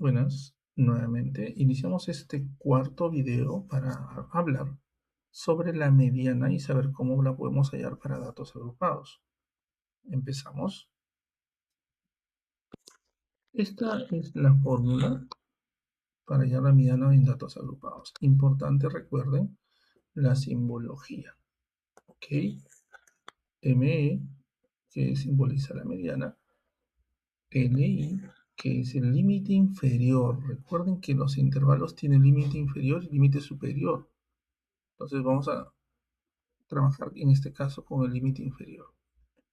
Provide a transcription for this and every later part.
Buenas, nuevamente iniciamos este cuarto video para hablar sobre la mediana y saber cómo la podemos hallar para datos agrupados. Empezamos. Esta es la fórmula para hallar la mediana en datos agrupados. Importante, recuerden la simbología. ¿Ok? ME, que simboliza la mediana. LI, que es el límite inferior. Recuerden que los intervalos tienen límite inferior y límite superior. Entonces vamos a trabajar en este caso con el límite inferior.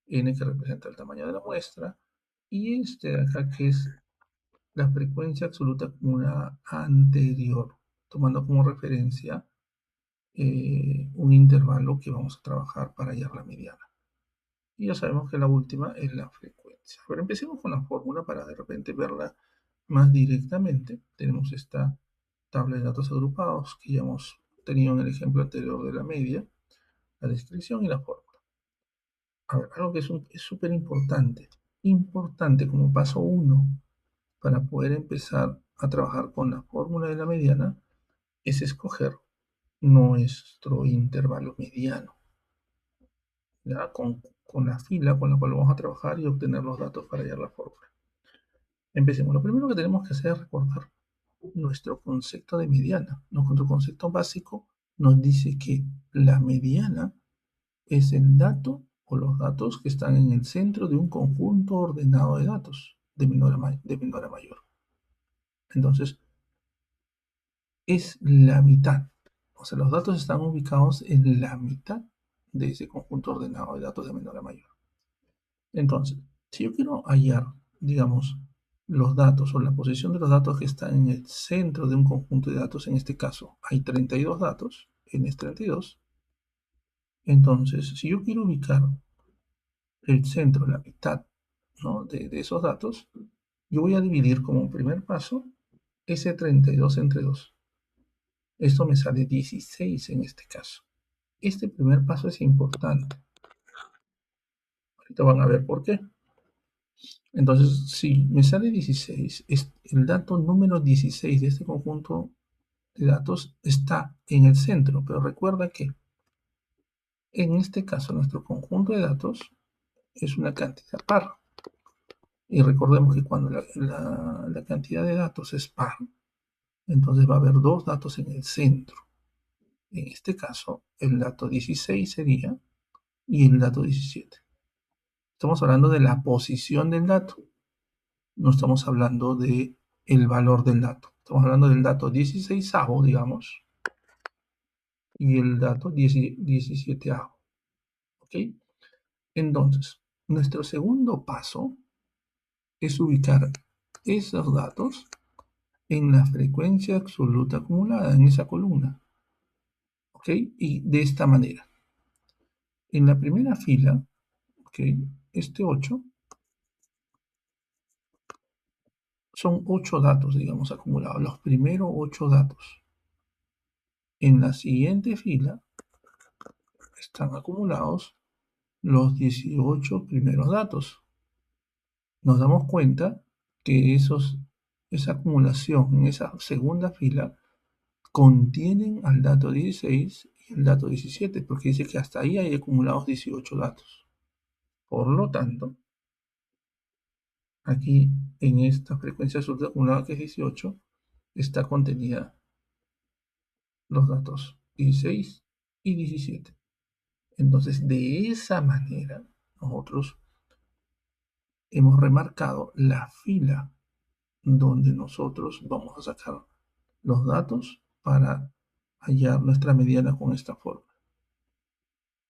N, que representa el tamaño de la muestra, y este de acá, que es la frecuencia absoluta acumulada anterior, tomando como referencia un intervalo que vamos a trabajar para hallar la mediana. Y ya sabemos que la última es la frecuencia. Pero empecemos con la fórmula para de repente verla más directamente. Tenemos esta tabla de datos agrupados que ya hemos tenido en el ejemplo anterior de la media, la descripción y la fórmula. A ver, algo que es súper importante como paso uno para poder empezar a trabajar con la fórmula de la mediana, es escoger nuestro intervalo mediano, ¿ya? Con la fila con la cual vamos a trabajar y obtener los datos para hallar la fórmula. Empecemos. Lo primero que tenemos que hacer es recordar nuestro concepto de mediana. Nuestro concepto básico nos dice que la mediana es el dato o los datos que están en el centro de un conjunto ordenado de datos de menor a mayor. Entonces, es la mitad. O sea, los datos están ubicados en la mitad de ese conjunto ordenado de datos de menor a mayor. Entonces, si yo quiero hallar, digamos, los datos o la posición de los datos que están en el centro de un conjunto de datos, en este caso hay 32 datos, n es 32. Entonces, si yo quiero ubicar el centro, la mitad, ¿no? de esos datos, yo voy a dividir como primer paso ese 32 entre 2. Esto me sale 16 en este caso. Este primer paso es importante. Ahorita van a ver por qué. Entonces, si me sale 16, es el dato número 16 de este conjunto de datos está en el centro, pero recuerda que en este caso nuestro conjunto de datos es una cantidad par. Y recordemos que cuando la cantidad de datos es par, entonces va a haber dos datos en el centro. En este caso, el dato 16 sería y el dato 17. Estamos hablando de la posición del dato, no estamos hablando de el valor del dato. Estamos hablando del dato 16, digamos, y el dato 17. ¿Ok? Entonces, nuestro segundo paso es ubicar esos datos en la frecuencia absoluta acumulada, en esa columna. ¿Ok? Y de esta manera. En la primera fila, ¿ok? Este 8 son 8 datos, digamos, acumulados, los primeros 8 datos. En la siguiente fila están acumulados los 18 primeros datos. Nos damos cuenta que esa acumulación en esa segunda fila contienen al dato 16 y el dato 17, porque dice que hasta ahí hay acumulados 18 datos. Por lo tanto, aquí en esta frecuencia absoluta acumulada que es 18, está contenida los datos 16 y 17. Entonces, de esa manera, nosotros hemos remarcado la fila donde nosotros vamos a sacar los datos para hallar nuestra mediana con esta forma.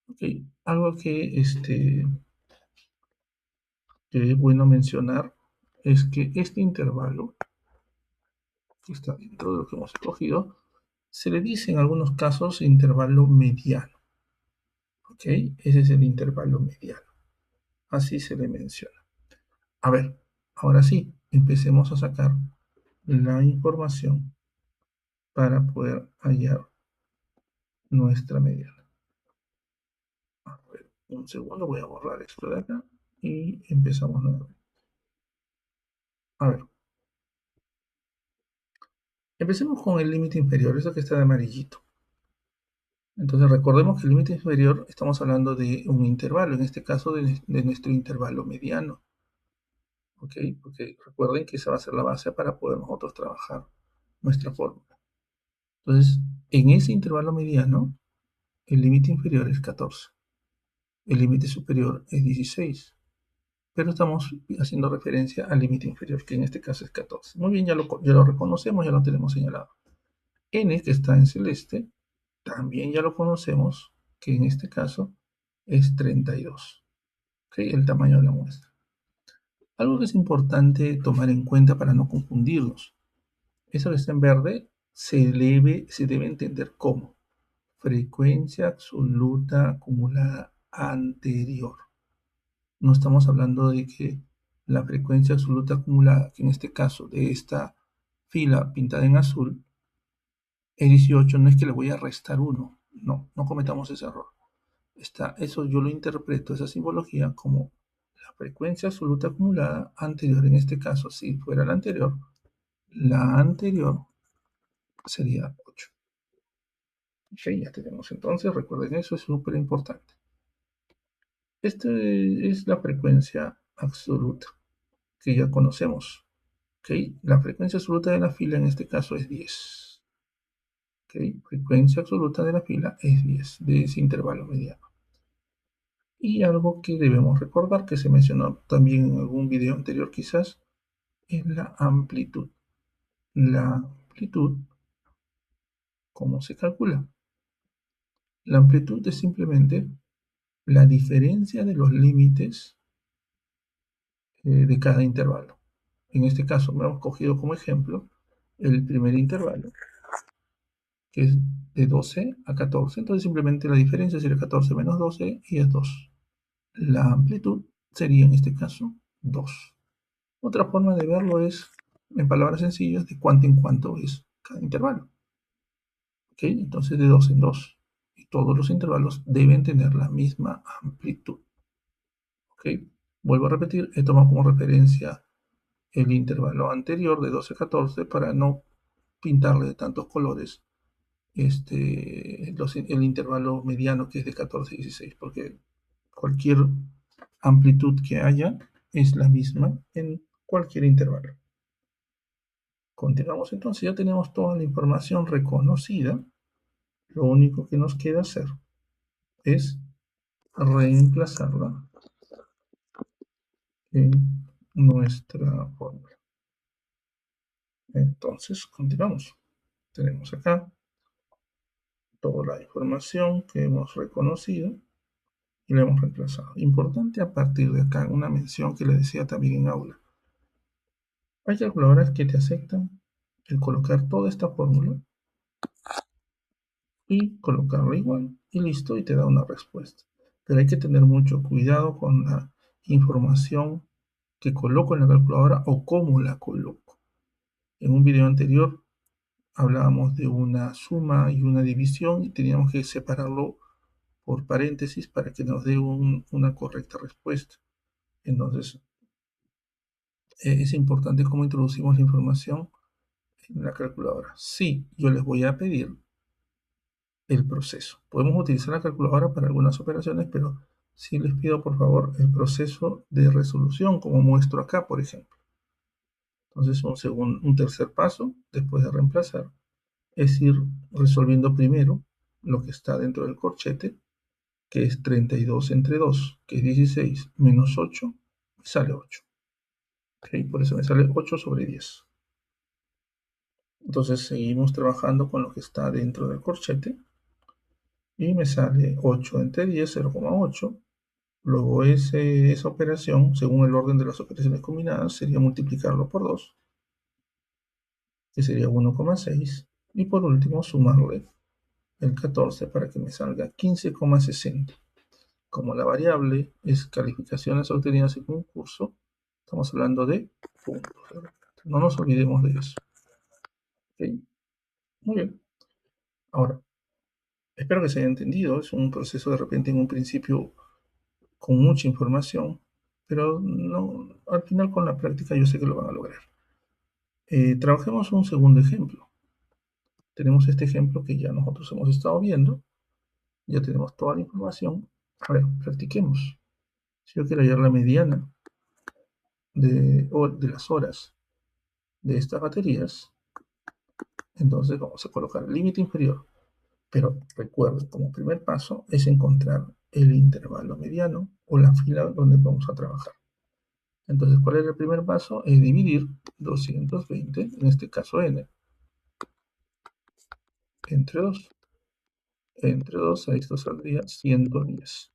Okay. Algo que es bueno mencionar es que este intervalo que está dentro de lo que hemos escogido se le dice en algunos casos intervalo mediano. ¿Okay? Ese es el intervalo mediano. Así se le menciona. A ver, ahora sí, empecemos a sacar la información para poder hallar nuestra mediana. A ver, un segundo, voy a borrar esto de acá y empezamos nuevamente. A ver, Empecemos con el límite inferior, eso que está de amarillito. Entonces recordemos que el límite inferior estamos hablando de un intervalo, en este caso de nuestro intervalo mediano. ¿Ok? Porque recuerden que esa va a ser la base para poder nosotros trabajar nuestra fórmula. Entonces, en ese intervalo mediano, el límite inferior es 14, el límite superior es 16, pero estamos haciendo referencia al límite inferior, que en este caso es 14. Muy bien, ya lo reconocemos, ya lo tenemos señalado. N, que está en celeste, también ya lo conocemos, que en este caso es 32, ¿ok? El tamaño de la muestra. Algo que es importante tomar en cuenta para no confundirnos. Eso que está en verde se debe entender como frecuencia absoluta acumulada anterior. No estamos hablando de que la frecuencia absoluta acumulada, que en este caso de esta fila pintada en azul, es 18, no es que le voy a restar 1. No, no cometamos ese error. Eso yo lo interpreto, esa simbología, como la frecuencia absoluta acumulada anterior. En este caso, si fuera la anterior sería 8. Ok, ya tenemos entonces, recuerden eso, es súper importante. Esta es la frecuencia absoluta que ya conocemos. ¿Ok? La frecuencia absoluta de la fila en este caso es 10. ¿Ok? Frecuencia absoluta de la fila es 10 de ese intervalo mediano. Y algo que debemos recordar, que se mencionó también en algún video anterior quizás, es la amplitud. La amplitud, ¿cómo se calcula? La amplitud es simplemente la diferencia de los límites de cada intervalo. En este caso, me hemos cogido como ejemplo el primer intervalo, que es de 12 a 14. Entonces, simplemente la diferencia sería 14 menos 12 y es 2. La amplitud sería en este caso 2. Otra forma de verlo es, en palabras sencillas, de cuánto en cuánto es cada intervalo. ¿Ok? Entonces, de 2 en 2. Y todos los intervalos deben tener la misma amplitud. ¿Ok? Vuelvo a repetir, he tomado como referencia el intervalo anterior de 12 a 14 para no pintarle de tantos colores el intervalo mediano que es de 14 a 16, porque cualquier amplitud que haya es la misma en cualquier intervalo. Continuamos entonces, ya tenemos toda la información reconocida. Lo único que nos queda hacer es reemplazarla en nuestra fórmula. Entonces, continuamos. Tenemos acá toda la información que hemos reconocido y la hemos reemplazado. Importante a partir de acá, una mención que le decía también en aula. Hay calculadoras que te aceptan el colocar toda esta fórmula y colocarla igual y listo y te da una respuesta. Pero hay que tener mucho cuidado con la información que coloco en la calculadora o cómo la coloco. En un video anterior hablábamos de una suma y una división y teníamos que separarlo por paréntesis para que nos dé una correcta respuesta. Entonces, es importante cómo introducimos la información en la calculadora. Sí, yo les voy a pedir el proceso. Podemos utilizar la calculadora para algunas operaciones, pero sí les pido por favor el proceso de resolución, como muestro acá, por ejemplo. Entonces, un tercer paso, después de reemplazar, es ir resolviendo primero lo que está dentro del corchete, que es 32 entre 2, que es 16, menos 8, me sale 8. ¿Okay? Por eso me sale 8 sobre 10. Entonces seguimos trabajando con lo que está dentro del corchete y me sale 8 entre 10, 0,8. Luego esa operación, según el orden de las operaciones combinadas, sería multiplicarlo por 2, que sería 1,6. Y por último, sumarle el 14 para que me salga 15,60. Como la variable es calificaciones obtenidas en un curso, estamos hablando de puntos. No nos olvidemos de eso. ¿Okay? Muy bien. Ahora, espero que se haya entendido. Es un proceso de repente en un principio con mucha información, pero no, al final con la práctica yo sé que lo van a lograr. Trabajemos un segundo ejemplo. tenemos este ejemplo que ya nosotros hemos estado viendo, ya tenemos toda la información. A ver, practiquemos. Si yo quiero hallar la mediana de las horas de estas baterías, entonces vamos a colocar el límite inferior. Pero recuerden, como primer paso es encontrar el intervalo mediano o la fila donde vamos a trabajar. Entonces, ¿cuál es el primer paso? Es dividir 220, en este caso n, entre 2. Entre 2, a esto saldría 110.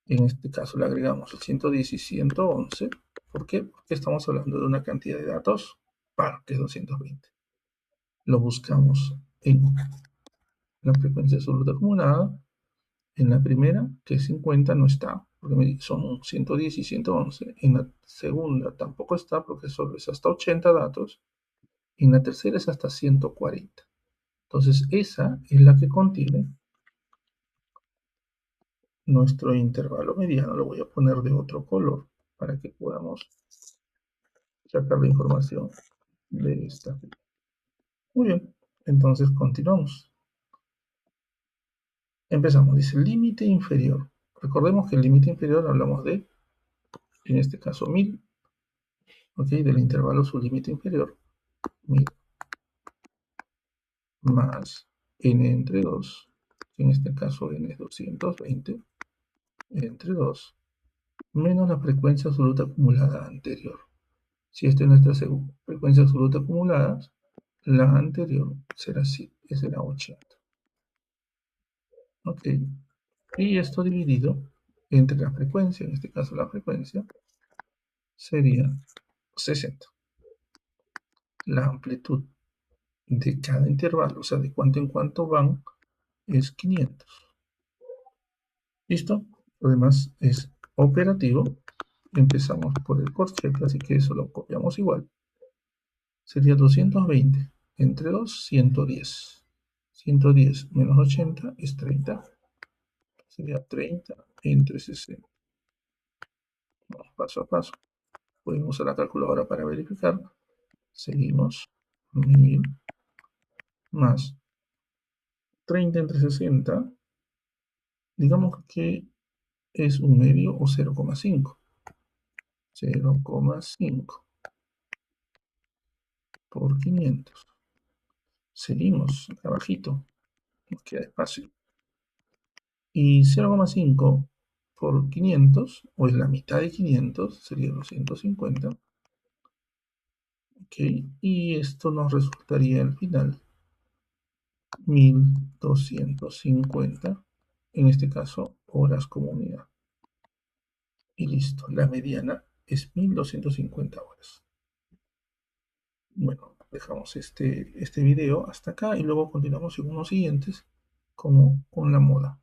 En este caso le agregamos el 110 y 111. ¿Por qué? Porque estamos hablando de una cantidad de datos par, que es 220. Lo buscamos en la frecuencia absoluta acumulada. En la primera, que es 50, no está, porque son 110 y 111. En la segunda tampoco está, porque solo es hasta 80 datos. En la tercera es hasta 140. Entonces, esa es la que contiene nuestro intervalo mediano. Lo voy a poner de otro color para que podamos sacar la información de esta. Muy bien, entonces continuamos. Empezamos, dice límite inferior. Recordemos que el límite inferior hablamos de, en este caso, 1000, ¿ok? Del intervalo su límite inferior, 1000, más n entre 2, que en este caso n es 220, entre 2, menos la frecuencia absoluta acumulada anterior. Si esta es nuestra frecuencia absoluta acumulada, la anterior será 80. ¿Ok? Y esto dividido entre la frecuencia, en este caso la frecuencia, sería 60. La amplitud de cada intervalo, o sea, de cuánto en cuánto van, es 500. ¿Listo? Lo demás es operativo. Empezamos por el corchete, así que eso lo copiamos igual. Sería 220 entre 2, 110. 110 menos 80 es 30. Sería 30 entre 60. Vamos paso a paso. Podemos usar la calculadora para verificar. Seguimos. 1000 más 30 entre 60. Digamos que es un medio o 0,5. 0,5 por 500. Seguimos abajito. Nos queda espacio. Y 0,5 por 500, o es la mitad de 500, sería 250. Ok, y esto nos resultaría al final 1250, en este caso horas como unidad. Y listo, la mediana es 1250 horas. Bueno, dejamos este video hasta acá y luego continuamos en unos siguientes como con la moda.